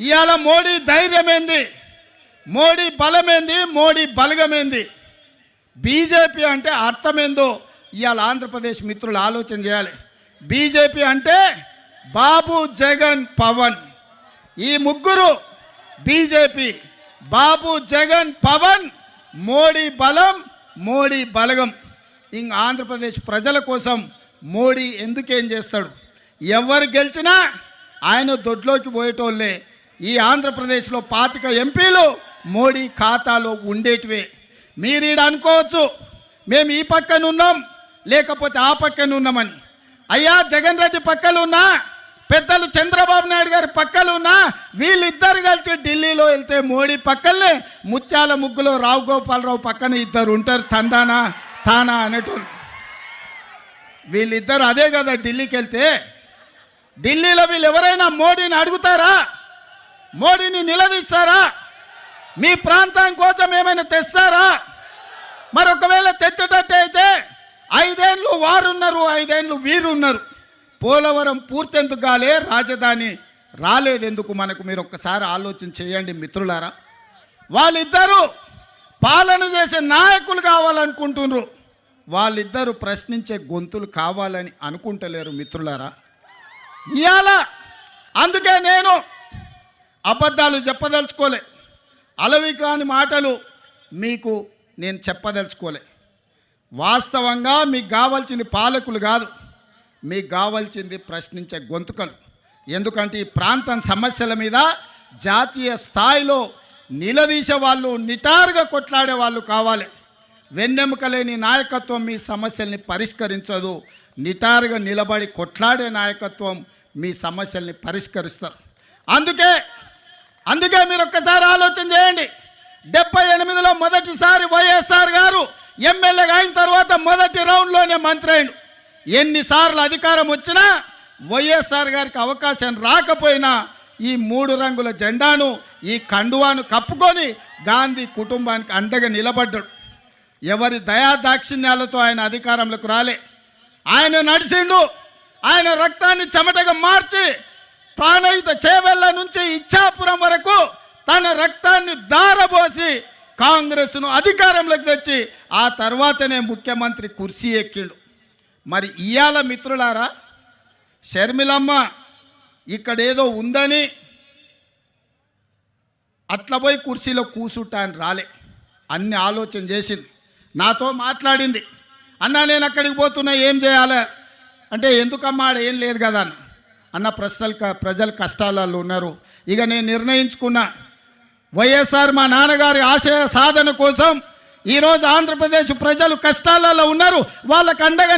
ఇవాళ మోడీ ధైర్యమేంది, మోడీ బలమేంది, మోడీ బలగమేంది, బీజేపీ అంటే అర్థమేందో ఇవాళ ఆంధ్రప్రదేశ్ మిత్రులు ఆలోచన చేయాలి. బీజేపీ అంటే బాబు, జగన్, పవన్. ఈ ముగ్గురు బీజేపీ. బాబు, జగన్, పవన్, మోడీ బలం, మోడీ బలగం. ఇంక ఆంధ్రప్రదేశ్ ప్రజల కోసం మోడీ ఎందుకేం చేస్తాడు? ఎవరు గెలిచినా ఆయన దొడ్లోకి పోయేటోళ్ళే. ఈ ఆంధ్రప్రదేశ్లో 25 ఎంపీలు మోడీ ఖాతాలో ఉండేటివే. మీరు ఈడ అనుకోవచ్చు మేము ఈ పక్కన ఉన్నాం లేకపోతే ఆ పక్కన ఉన్నామని. అయ్యా, జగన్ రెడ్డి పక్కలు ఉన్నా, పెద్దలు చంద్రబాబు నాయుడు గారి పక్కలు ఉన్నా, వీళ్ళిద్దరు కలిసి ఢిల్లీలో వెళ్తే మోడీ పక్కనే ముత్యాల ముగ్గులో రావు గోపాలరావు పక్కన ఇద్దరు ఉంటారు, తందానా తానా అనేటోళ్ళు. వీళ్ళిద్దరు అదే కదా ఢిల్లీకి వెళ్తే. ఢిల్లీలో వీళ్ళు ఎవరైనా మోడీని అడుగుతారా? మోడీని నిలదీస్తారా? మీ ప్రాంతం కోసం ఏమైనా తెస్తారా? మరి ఒకవేళ తెచ్చేటట్టు అయితే 5 ఏళ్ళు వారున్నారు, 5 ఏళ్ళు వీరున్నారు. పోలవరం పూర్తెందుకు కాలే, రాజధాని రాలేదెందుకు మనకు? మీరు ఒక్కసారి ఆలోచన చేయండి మిత్రులారా. వాళ్ళిద్దరూ పాలన చేసే నాయకులు కావాలనుకుంటున్నారు, వాళ్ళిద్దరూ ప్రశ్నించే గొంతులు కావాలని అనుకుంటలేరు మిత్రులారా. ఇవాళ అందుకే నేను అబద్ధాలు చెప్పదలుచుకోలే, అలవి కాని మాటలు మీకు నేను చెప్పదలుచుకోలే. వాస్తవంగా మీకు కావాల్సింది పాలకులు కాదు, మీకు కావాల్సింది ప్రశ్నించే గొంతుకలు. ఎందుకంటే ఈ ప్రాంతం సమస్యల మీద జాతీయ స్థాయిలో నిలదీసే వాళ్ళు, నిటారుగా కొట్లాడే వాళ్ళు కావాలి. వెన్నెముక లేని నాయకత్వం మీ సమస్యల్ని పరిష్కరించదు. నిటారుగా నిలబడి కొట్లాడే నాయకత్వం మీ సమస్యల్ని పరిష్కరిస్తారు. అందుకే మీరు ఒక్కసారి ఆలోచన చేయండి. 78లో మొదటిసారి వైఎస్ఆర్ గారు ఎమ్మెల్యేగా అయిన తర్వాత మొదటి రౌండ్లోనే మంత్రి అయిండు. ఎన్నిసార్లు అధికారం వచ్చినా వైఎస్ఆర్ గారికి అవకాశం రాకపోయినా ఈ 3 రంగుల జెండాను, ఈ కండువాను కప్పుకొని గాంధీ కుటుంబానికి అండగా నిలబడ్డాడు. ఎవరి దయా దాక్షిణ్యాలతో ఆయన అధికారంలోకి రాలే. ఆయన నడిచిండు. ఆయన రక్తాన్ని చెమటగా మార్చి ప్రాణహిత చేవెళ్ళ నుంచి ఇచ్చాపురం వరకు తన రక్తాన్ని దారబోసి కాంగ్రెస్ను అధికారంలోకి తెచ్చి ఆ తర్వాతనే ముఖ్యమంత్రి కుర్చీ ఎక్కిండు. మరి ఇవాళ మిత్రులారా, షర్మిలమ్మ ఇక్కడేదో ఉందని అట్లా పోయి కుర్చీలో కూసుంటా అని రాలే. అన్ని ఆలోచన చేసింది, నాతో మాట్లాడింది. అన్నా నేను అక్కడికి పోతున్నా, ఏం చేయాలి అంటే, ఎందుకమ్మా ఆడ ఏం లేదు కదా అన్న ప్రజలు కష్టాలలో ఉన్నారు. ఇక నేను నిర్ణయించుకున్నా, వైఎస్ఆర్ మా నాన్నగారి ఆశయ సాధన కోసం ఈరోజు ఆంధ్రప్రదేశ్ ప్రజలు కష్టాలలో ఉన్నారు, వాళ్ళకు అండగా